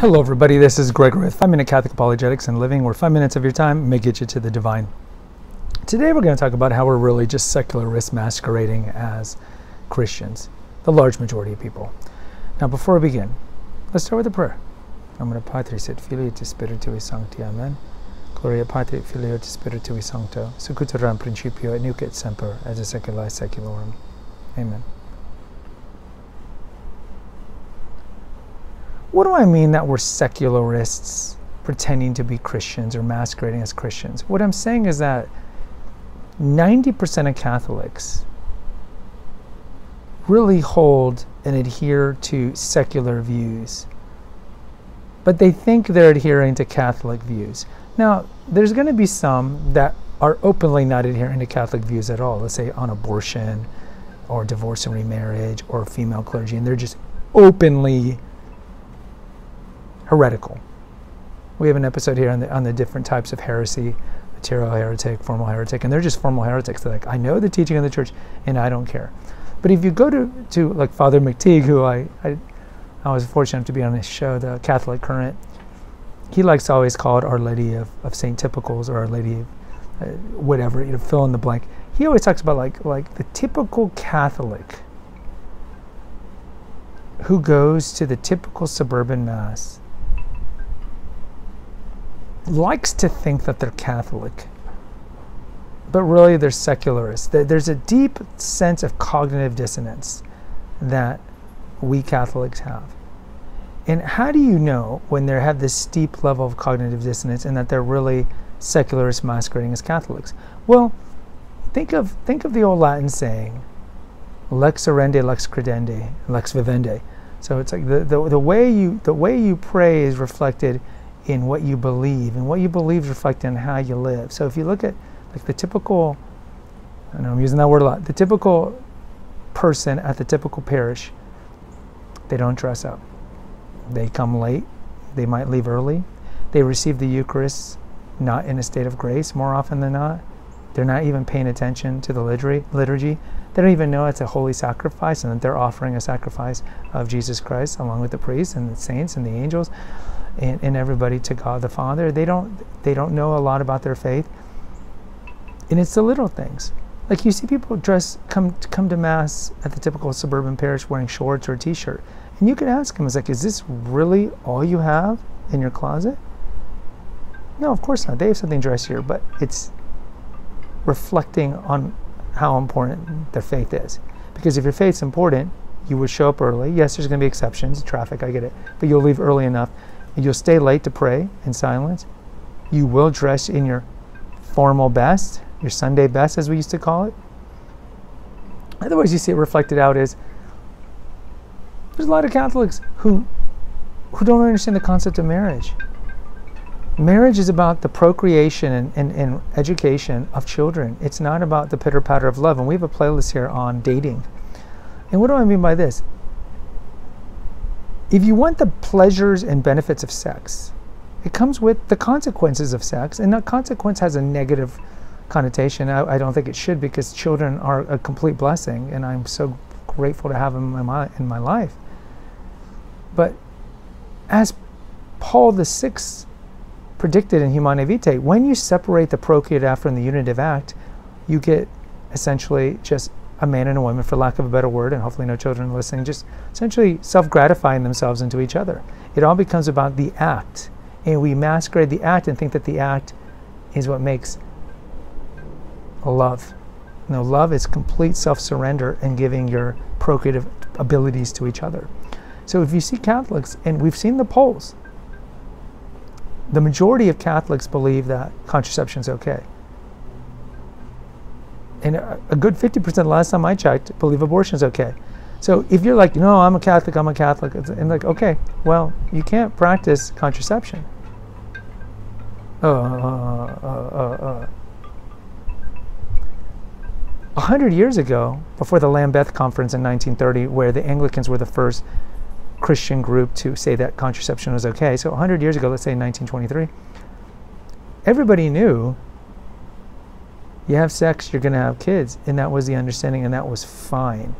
Hello everybody, this is Gregory with 5 Minute Catholic Apologetics and Living, where 5 minutes of your time may get you to the divine. Today we're going to talk about how we're really just secularists masquerading as Christians, the large majority of people. Now before we begin, let's start with a prayer. Nomine Patris et Filii et Spiritui Sancti. Amen. Gloria Patri et Filii et Spiritui Sancto, sicut erat in principio et nunc et semper et in saecula saeculorum. Amen. What do I mean that we're secularists pretending to be Christians or masquerading as Christians? What I'm saying is that 90% of Catholics really hold and adhere to secular views, but they think they're adhering to Catholic views. Now, there's going to be some that are openly not adhering to Catholic views at all, let's say on abortion or divorce and remarriage or female clergy, and they're just openly heretical. We have an episode here on the different types of heresy: material heretic, formal heretic, and they're just formal heretics. They're like, I know the teaching of the church and I don't care. But if you go to like Father McTeague, who I was fortunate to be on his show, the Catholic Current, he likes to always call it Our Lady of St. Typicals, or Our Lady of whatever, fill in the blank. He always talks about like the typical Catholic who goes to the typical suburban mass likes to think that they're Catholic, but really they're secularists. There's a deep sense of cognitive dissonance that we Catholics have. And how do you know when they have this steep level of cognitive dissonance and that they're really secularists masquerading as Catholics? Well, think of the old Latin saying, lex orandi, lex credendi, lex vivendi. So it's like the way you pray is reflected in what you believe, and what you believe is reflected in how you live. So if you look at like the typical, I know I'm using that word a lot, the typical person at the typical parish, they don't dress up. They come late. They might leave early. They receive the Eucharist not in a state of grace more often than not. They're not even paying attention to the liturgy. They don't even know it's a holy sacrifice and that they're offering a sacrifice of Jesus Christ along with the priests and the saints and the angels and everybody to God the Father. They don't know a lot about their faith. And it's the little things. Like you see people come to Mass at the typical suburban parish wearing shorts or a t-shirt. And you can ask them, it's like, is this really all you have in your closet? No, of course not. They have something dressier, but it's reflecting on how important their faith is. Because if your faith's important, you would show up early. Yes, there's going to be exceptions, traffic, I get it. But you'll leave early enough. And you'll stay late to pray in silence. You will dress in your formal best, your Sunday best, as we used to call it. Otherwise, you see it reflected out as there's a lot of Catholics who don't understand the concept of marriage. Marriage is about the procreation and education of children. It's not about the pitter-patter of love. And we have a playlist here on dating. And what do I mean by this? If you want the pleasures and benefits of sex, it comes with the consequences of sex, and that consequence has a negative connotation. I don't think it should, because children are a complete blessing, and I'm so grateful to have them in my life. But as Paul VI predicted in Humanae Vitae, when you separate the procreative act from the unitive act, you get essentially just a man and a woman, for lack of a better word, and hopefully no children listening, just essentially self-gratifying themselves into each other. It all becomes about the act, and we masquerade the act and think that the act is what makes love. No, love is complete self-surrender and giving your procreative abilities to each other. So if you see Catholics, and we've seen the polls, the majority of Catholics believe that contraception is okay. And a good 50% last time I checked believe abortion is okay. So if you're like, no, I'm a Catholic, and like, okay, well, you can't practice contraception. 100 years ago, before the Lambeth Conference in 1930, where the Anglicans were the first Christian group to say that contraception was okay. So 100 years ago, let's say in 1923, everybody knew you have sex, you're going to have kids, and that was the understanding, and that was fine.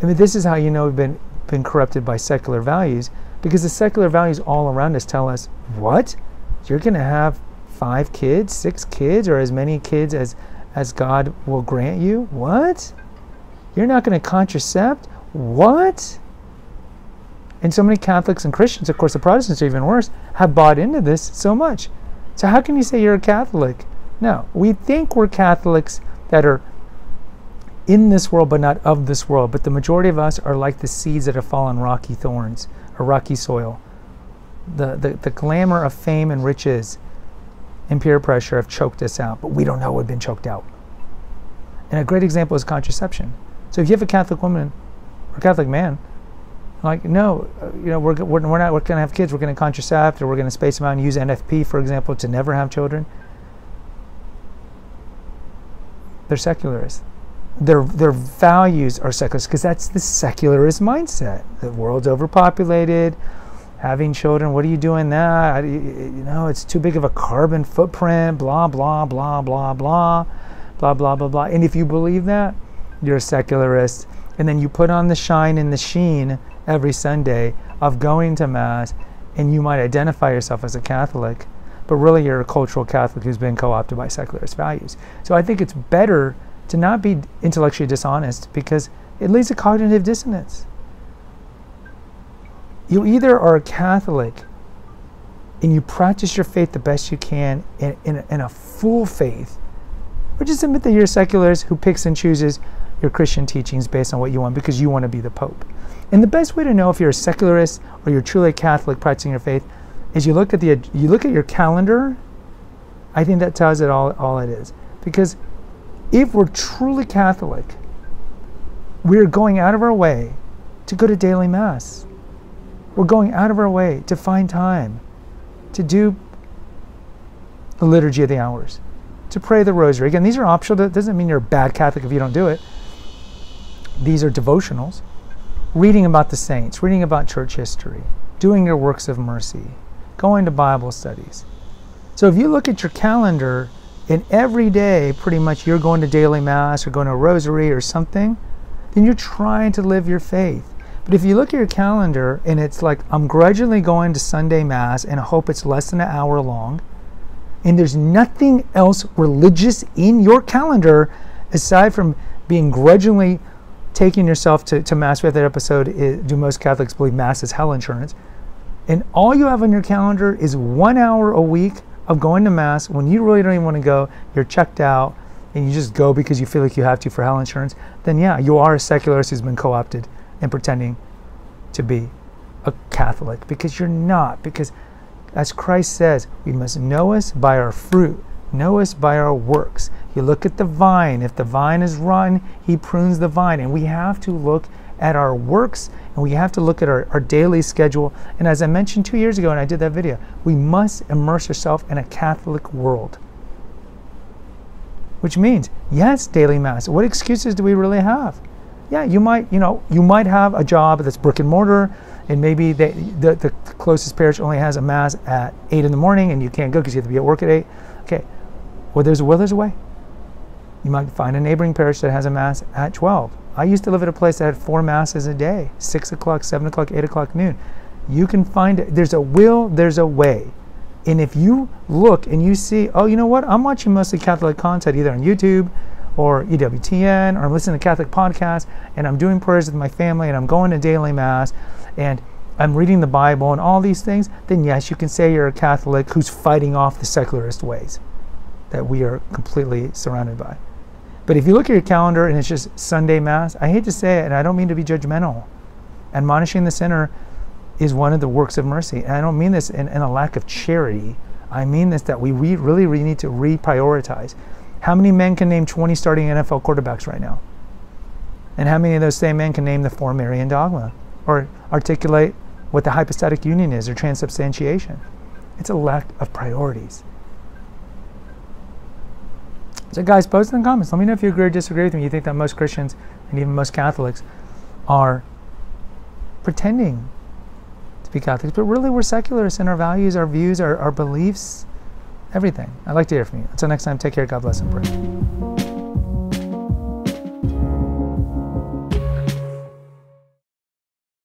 I mean, this is how you know we've been corrupted by secular values, Because the secular values all around us tell us, what? You're going to have 5 kids, 6 kids, or as many kids as God will grant you? What? You're not going to contracept? What? And so many Catholics and Christians, of course the Protestants are even worse, have bought into this so much. So how can you say you're a Catholic? No, we think we're Catholics that are in this world but not of this world. But the majority of us are like the seeds that have fallen on rocky thorns or rocky soil. The glamour of fame and riches and peer pressure have choked us out, but we don't know we've been choked out. And a great example is contraception. So if you have a Catholic woman or Catholic man, like, no, we're not going to have kids, we're going to contracept, or we're going to space them out and use NFP, for example, to never have children. They're secularists. Their values are secularist, because that's the secularist mindset. The world's overpopulated, having children, what are you doing that? It's too big of a carbon footprint, blah, blah, blah, blah, blah, blah, blah, blah, blah. And if you believe that, you're a secularist. And then you put on the shine and the sheen every Sunday of going to Mass, and you might identify yourself as a Catholic, but really you're a cultural Catholic who's been co-opted by secularist values. So I think it's better to not be intellectually dishonest, because it leads to cognitive dissonance. You either are a Catholic and you practice your faith the best you can in a full faith, or just admit that you're a secularist who picks and chooses your Christian teachings based on what you want because you want to be the Pope. And the best way to know if you're a secularist or you're truly a Catholic practicing your faith is you look at your calendar. I think that tells it all it is. Because if we're truly Catholic, we're going out of our way to go to daily Mass. We're going out of our way to find time to do the Liturgy of the Hours, to pray the Rosary. Again, these are optional. That doesn't mean you're a bad Catholic if you don't do it. These are devotionals. Reading about the saints, reading about church history, doing your works of mercy, going to Bible studies. So if you look at your calendar and every day pretty much you're going to daily Mass or going to a Rosary or something, then you're trying to live your faith. But if you look at your calendar and it's like, I'm grudgingly going to Sunday Mass and I hope it's less than an hour long, and there's nothing else religious in your calendar aside from being grudgingly taking yourself to Mass. We have that episode, do most Catholics believe Mass is hell insurance? And all you have on your calendar is 1 hour a week of going to Mass when you really don't even want to go, you're checked out, and you just go because you feel like you have to for hell insurance, then yeah, you are a secularist who's been co-opted and pretending to be a Catholic, because you're not. Because as Christ says, we must know us by our fruit, know us by our works. You look at the vine. If the vine is rotten, he prunes the vine. And we have to look at our works, and we have to look at our daily schedule. And as I mentioned 2 years ago, and I did that video, we must immerse ourselves in a Catholic world. Which means, yes, daily Mass. What excuses do we really have? Yeah, you might have a job that's brick and mortar, and maybe the closest parish only has a Mass at 8 in the morning, and you can't go because you have to be at work at 8. Okay, well, there's a way. You might find a neighboring parish that has a Mass at 12. I used to live at a place that had 4 Masses a day, 6 o'clock, 7 o'clock, 8 o'clock, noon. You can find it. There's a will, there's a way. And if you look and you see, oh, you know what? I'm watching mostly Catholic content either on YouTube or EWTN, or I'm listening to Catholic podcasts, and I'm doing prayers with my family, and I'm going to daily Mass, and I'm reading the Bible and all these things, then yes, you can say you're a Catholic who's fighting off the secularist ways that we are completely surrounded by. But if you look at your calendar and it's just Sunday Mass, I hate to say it, and I don't mean to be judgmental, admonishing the sinner is one of the works of mercy. And I don't mean this in a lack of charity. I mean this that we really need to reprioritize. How many men can name 20 starting NFL quarterbacks right now? And how many of those same men can name the 4 Marian dogma or articulate what the hypostatic union is or transubstantiation? It's a lack of priorities. So guys, post in the comments. Let me know if you agree or disagree with me. You think that most Christians and even most Catholics are pretending to be Catholics, but really we're secularists in our values, our views, our beliefs, everything. I'd like to hear from you. Until next time, take care, God bless, and pray.